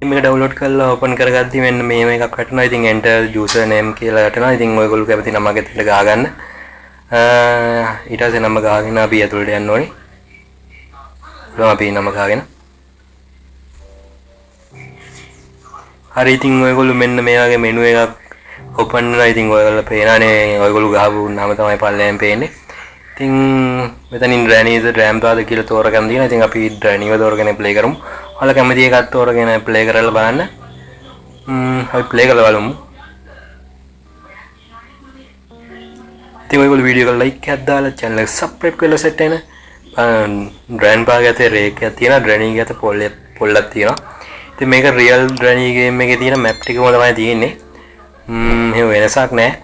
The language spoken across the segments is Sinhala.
මේක ඩවුන්ලෝඩ් කරලා ඕපන් කරගද්දි මෙන්න මේව එකක් වැටෙනවා. ඉතින් enter user name කියලා වැටෙනවා. ඉතින් ඔයගොල්ලෝ කැමති නම ගෙතට ගහ ගන්න. ඊට පස්සේ නම ගහගෙන අපි ඇතුළට යන්න ඕනේ. අපි නම ගහගෙන. හරි ඉතින් ඔයගොල්ලෝ මෙන්න මේ වගේ මෙනු එකක් ඕපන් වෙනවා. ඉතින් ඔයගොල්ලෝ පේනනේ ඔයගොල්ලෝ ගහපු නම තමයි පල්ලෙන් පේන්නේ. ඉතින් මෙතනින් Granny's Rampada කියලා තෝරගන්න දිනවා. ඉතින් අපි Grannyව තෝරගෙන play කරමු. ඔයාලා කැමති එකක් තෝරගෙන play කරලා බලන්න. අපි play කරලා බලමු. ඉතින් ඔයගොල්ලෝ වීඩියෝ එක like එකක් දාලා channel එක subscribe කරලා set වෙන. Grandpa ගතේ රේඛයක් තියෙනවා. Granny ගතේ පොල්ලක් තියෙනවා. ඉතින් මේක real Granny game එකේ තියෙන map ටිකම තමයි තියෙන්නේ. එහෙම වෙනසක් නැහැ.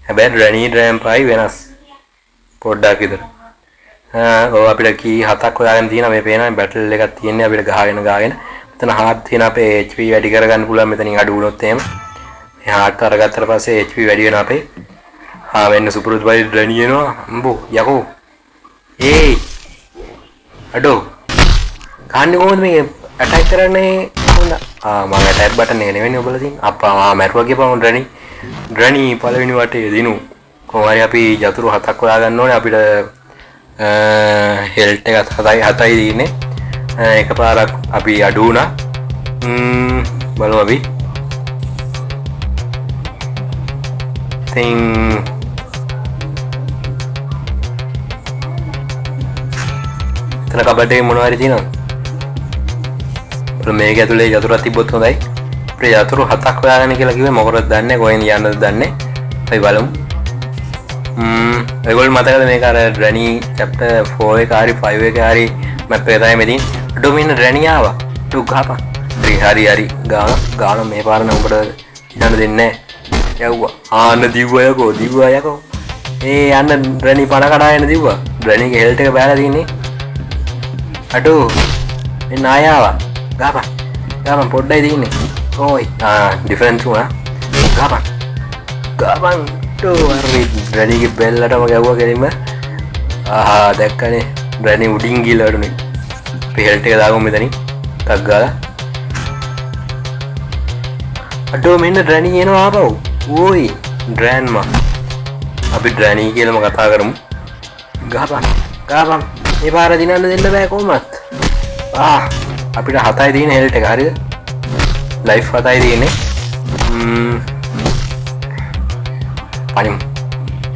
හැබැයි Granny Grandpaයි වෙනස්. පොඩ්ඩක් විතර. ඔව් අපිට කී 7ක් හොයාගෙන තියෙනවා. මේ පේනවා බැටල් එකක් තියෙන්නේ අපිට ගහගෙන. මෙතන heart තියෙන අපේ HP වැඩි කරගන්න පුළුවන් මෙතනින් අඩු වුණොත් එහෙම. මේ heart අරගත්තට පස්සේ HP වැඩි වෙනවා අපේ. වෙන්න සුපුරුදු බයි Granny එනවා. අම්බෝ යකෝ. ඒයි. අඩෝ. කන්නේ කොහොමද මේ attack කරන්නේ කොහොමද? මම attack button එක නෙවෙයි ඔබලා තියෙන්නේ. අප්පා මැරුවා කියපම Granny පළවෙනි වටේ දිනු. කොහොම හරි අපි යතුරු 7ක් හොයා ගන්න ඕනේ. අපිට හෙල්ට් එක 7යි තියෙන්නේ. එකපාරක් අපි අඩු වුණා. බලමු අපි. ඉතින් එතන කබඩ් එකේ මොනවද හරි තියෙනවද? මේක ඇතුලේ යතුරුක් තිබ්බොත් හොඳයි. අපිට යතුරු 7ක් හොයාගන්න කියලා කිව්වේ මොකටද දන්නේ? කොහෙන් යන්නද දන්නේ? අපි බලමු. ඔයගොල්ලෝ මතකද මේක අර Granny chapter 4 එක හරි 5 එක හරි මැප් එක තමයි මෙතින්. අඩෝ මෙන්න Granny ආවා. ටු ගහපන්. හරි ගාන මේ පාර නම් උඹට යන්න දෙන්නේ නැහැ. යව්වා. ආන්න දිව්වා යකෝ. යන්න Granny පණ කඩා යන දිව්වා. Granny ගේ හෙල්ට් එක බෑලා තින්නේ. අඩෝ මෙන්න ආය ආවා. ගහපන් පොඩ්ඩයි තියෙන්නේ. ඕයි. ඩිෆරන්ස් වුණා. ගහපන්. හරි Granny ගේ බෙල්ලටම ගැව්වා කෙලින්ම. දැක්කනේ Granny උඩින් ගිහලා වඩුනේ. අපි හෙල්ට් එක දාගමු මෙතනින්. ටක් ගාලා. අඩෝ මෙන්න Granny එනවා ආපහු. ඕයි grandma. අපි Granny කියලාම කතා කරමු. ගහපන්. මේ පාර දිනන්න දෙන්න බෑ කොහොමත්. අපිට 7යි තියෙන හෙල්ට් එක හරිද? ලයිෆ් 7යි තියෙන්නේ. පනිමු.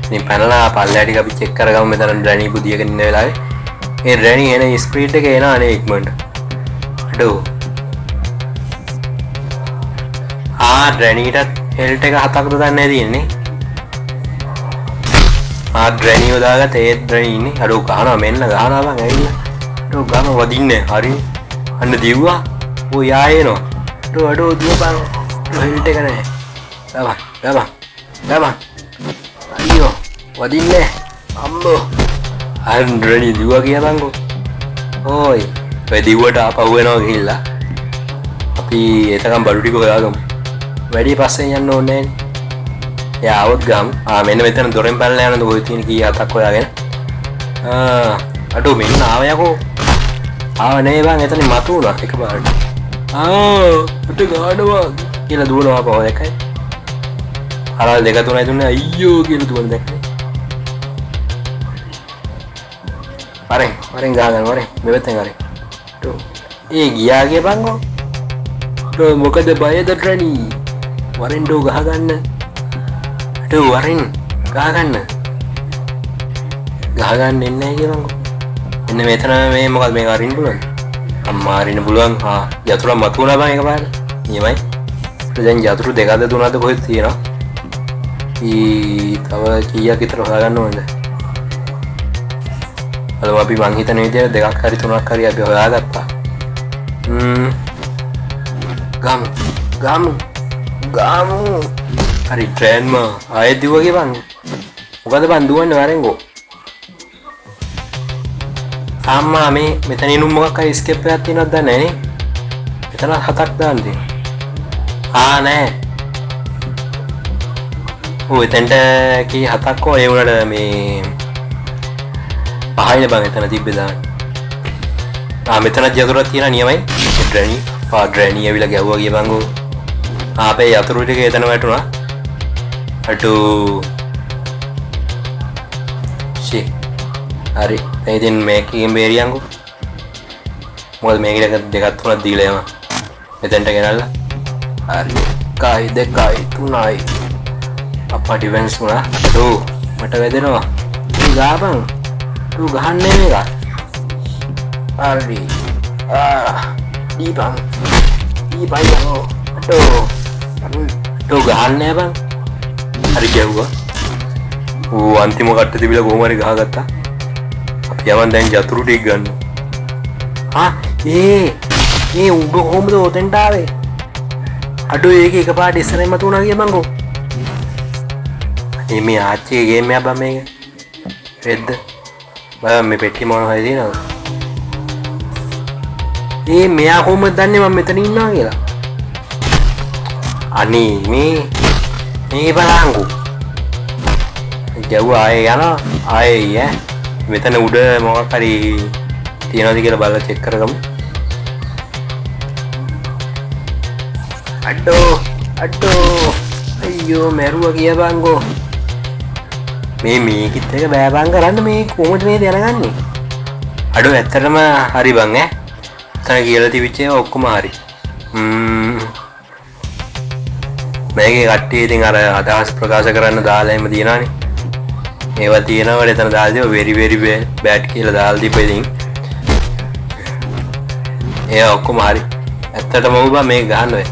ඉතින් පැනලා පල්ලෙහා ටික අපි චෙක් කරගමු මෙතන Granny බුදියගෙන ඉන්න වෙලාවේ. මේ Granny එන ස්පීඩ් එක එනවා අනේ ඉක්මනට. අඩෝ. Grannyටත් හෙල්ට් එක 7ක්ද දන්නේ තියෙන්නේ. Granny යොදාගත්ත ඒත් Granny ඉන්නේ. අඩෝ ගහනවා මෙන්න ගහනවා බං ඇවිල්ලා. අඩෝ ගම වදින්නේ. හරි. අන්න දිව්වා. යා එනවා. අඩෝ දුවපන්. හෙල්ට් එක නැහැ. ගම. අයියෝ වදින්නේ අම්බෝ. Granny දිව්වා කියපන්කෝ. ඕයි. ඔය දිව්වට ආපහු වෙනවා ගිහිල්ලා. අපි එතකම් බඩු ටික හොයාගමු. වැඩි පස්සේ යන්න ඕනේ නැහැ. එයා આવොත් ගමු. මෙන්න මෙතන දොරෙන් පැනලා යනද ඔය තියෙන කී 7ක් හොයාගෙන. අඩෝ මෙන්න ආව යකෝ. නේ බං එතන මතු වුණා එකපාරට. උට ගාඩවා කියලා දුවනවා ආපහු දැක්කයි. අරල් 2 3යි දුන්නේ අයියෝ කියලා දුවන දැක්කයි. වරෙන් ගහගන්න මෙවැත්තෙන් හරි. ගියා කියපන්කෝ. මොකද බයද Granny? වරෙන් ඩෝ ගහගන්න. වරෙන් ගහගන්න එන්නේ නැහැ කියපන්කෝ. එන්න මෙතන මේ මොකද මේක අරින්න පුළුවන්? අම්මා අරින්න පුළුවන්. යතුරු මතු වුණා බං එකපාරට. නියමයි. දැන් යතුරු 2ද 3ද කොහෙද තියෙනවා? තව කීයක් විතර හොයාගන්න ඕනද? බලමු අපි මං හිතන විදිහට 2ක් හරි 3ක් හරි අපි හොයාගත්තා. ගාමු. හරි grandma ආයෙත් දිව්වා කියපන්. මොකද බං දුවන්නේ වරෙන්කෝ. අම්මා මේ මෙතන ඉන්නු මොකක් හරි escape එකක් තියෙනවද දන්නේ නැහැ නේ. මෙතන 7ක් දාන්න තියෙනවා. නෑ. එතැන්ට කී 7ක් හෝ ඒ වුණාට මේ 5යිනේ බං එතන තිබ්බේ දාන්න. මෙතන යතුරුක් තියෙනවා නියමයි. Granny පාඩ්‍රෑනී ඇවිල්ලා ගැව්වා කියපන්කෝ. අපේ යතුරු ටික එතන වැටුණා. අටෝ ෂි හරි ඉතින් මේකෙන් බේරියන්කෝ. මොකද මේක දෙකක් තුනක් දීලා යම මෙතෙන්ට ගෙනල්ලා. හරි 1යි 2යි 3යි අප්පා ඩිෆෙන්ස් වුණා. අටෝ මට වැදෙනවා. ඌ ගාපන්. ඌ ගහන්නේ මේක. හරි දීපන් යෝ. අටෝ ගහන්නේ බං. හරි ගැව්වා. ඌ අන්තිම කට්ට තිබිලා කොහොම හරි ගහගත්තා. අපි යවන් දැන් යතුරු ටික ගන්න. ඒ උඹ කොහොමද ඔතෙන්ට ආවේ? අඩෝ ඒක එකපාරට ඉස්සරහින්ම තුණා කියපන්කෝ. මේ ආච්චිගේ ගේම් එකක් බං මේක. රෙද්ද. බලන්න මේ පෙට්ටි මොන හරි තියෙනවද? මෙයා කොහොමද දන්නේ මම මෙතන ඉන්නවා කියලා? අනේ මේ බලංගු. ගැව්වා ආයේ යනවා. ආයේ මෙතන උඩ මොකක් හරි තියනවද කියලා බලලා චෙක් කරගමු. අඩෝ අයියෝ මැරුවා කියපන්කෝ. මේකිත් එක බෑපන් කරන්න. මේ කොහොමද මේ දැනගන්නේ? අඩෝ ඇත්තටම හරි බං ඈ. තන කියලා තිබිච්ච ඒවා ඔක්කොම හරි. මේකේ කට්ටිය ඉතින් අර අදහස් ප්‍රකාශ කරන්න දාලා එහෙම තියනවානේ. ඒවා තියෙනවට එතන දාලා දීව very bad කියලා දාලා දීපෙ ඉතින්. ඒ ඔක්කොම හරි. ඇත්තටම ඔබ මේක ගහන්න වෙයි.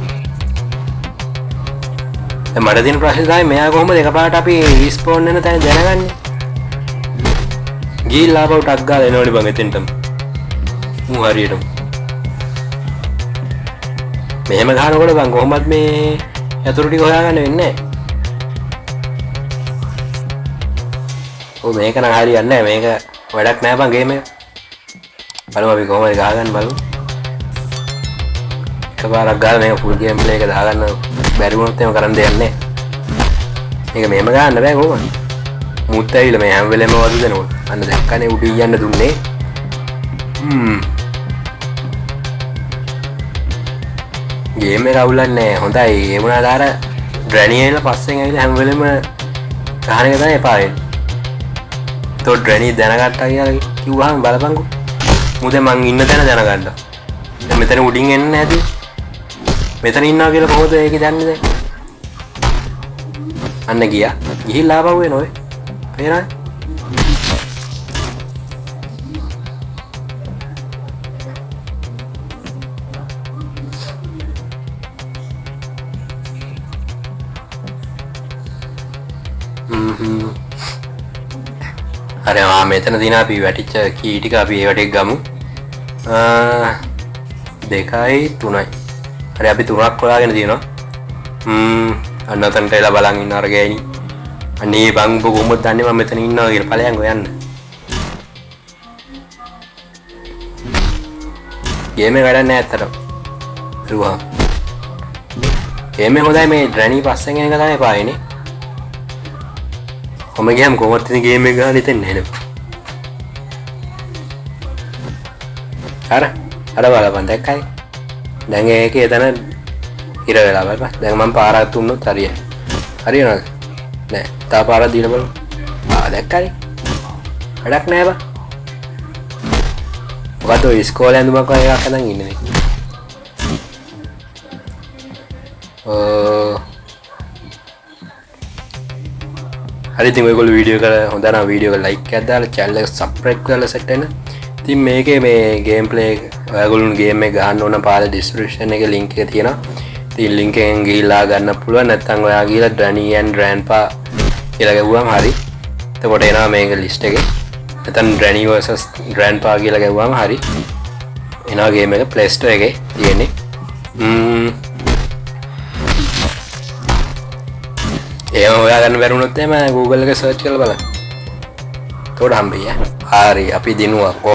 දැන් මට තියෙන ප්‍රශ්නේ තමයි මෙයා කොහොමද එකපාරට අපි රිස්පෝන් වෙන තැන දැනගන්නේ? ගිහිල්ලා ආපහු ටක් ගාලා එනවනේ බං එතෙන්ටම. මු හරියටම. මෙහෙම ගහනකොට බං කොහොමද මේ යතුරු ටික හොයාගන්න වෙන්නේ නැහැ. මේක නම් හරියන්නේ නැහැ. මේක වැඩක් නෑ බං ගේම් එක. බලමු අපි කොහොමද ගහගන්න බලමු. එකපාරක් ගාලා මේක ෆුල් ගේම් ප්ලේ එක දාගන්න බැරි වුණොත් එහෙම කරන්න දෙයක් නැහැ. මේක මෙහෙම ගන්න බෑ කොහොමද? මුත් ඇවිල්ලා මේ හැම වෙලෙම වද දෙනවලු. අන්න දැක්කනේ උඩින් යන්න දුන්නේ. ගේම් එක අවුලන්නේ නැහැ. හොඳයි. ඒ වුණාට අර ඩ්‍රැනි ඇවිල්ලා පස්සෙන් ඇවිල්ලා හැම වෙලෙම ගහන එක තමයි එපා වෙන්නේ. તો ඩ්‍රැනි දැනගත්තා කියලා කිව්වහම බලපන්කෝ. මුද මං ඉන්න තැන දැනගන්න. දැන් මෙතන උඩින් එන්නේ නැති. මෙතන ඉන්නවා කියලා කොහොමද ඒක දන්නේ දැන්? අන්න ගියා. ගිහිල්ලා ආපහු එන ඔය. පේනවද? අර මෙතන දින අපි වැටිච්ච කී ටික අපි ඒවට එක් ගමු. 2යි 3යි. හරි අපි 3ක් හොයාගෙන තියෙනවා. අන්න අතන්ට එලා බලන් ඉන්න අර ගෑණි. අනේ බං ඔබ කොහොමද දන්නේ මම මෙතන ඉන්නවා කියලා? ඵලයන් හොයන්න. ගේම් එක වැඩක් නැහැ ඇත්තටම. හරිවා. ගේම් එක හොඳයි. මේ ඩ්‍රැනි පස්සෙන් එන එක තමයි පායනේ. කොහොම ගියම් කොහොමද ඉතින් ගේම් එක ගන්න හිතෙන්නේ නේද? අර බලපන් දැක්කයි. දැන් ඒකේ එතන ඉර වෙලා බලපන්. දැන් මම පාරක් දුන්නොත් හරියයි. හරියනවද? නෑ. තා පාරක් දීලා බලමු. දැක්කයි. වැඩක් නෑ බා. මොකද ඔය ඉස්කෝලේ ඇඳුමක් වගේ එකක් හදන් ඉන්නේ මේ. හරි ඉතින් ඔයගොල්ලෝ වීඩියෝ එක හොඳ නම් වීඩියෝ එක ලයික් එකක් දාලා channel එක subscribe කරලා set වෙන්න. ඉතින් මේකේ මේ ගේම් ප්ලේ ඔයගොල්ලෝ ගේම් එක ගන්න ඕන පාඩේ description එකේ link එක තියෙනවා. ඉතින් link එකෙන් ගිහිල්ලා ගන්න පුළුවන්. නැත්නම් ඔයා ගිහලා Danny and Grandpa කියලා ගැහුවාම හරි. එතකොට එනවා මේක list එකේ. නැත්නම් Danny versus Grandpa කියලා ගැහුවාම හරි. එනවා ගේම් එක Play Store එකේ තියෙන්නේ. එහෙම හොයාගන්න බැරි වුණොත් එහෙම Google එකේ search කරලා බලන්න. එතකොට හම්බෙයි. හරි අපි දිනුවා.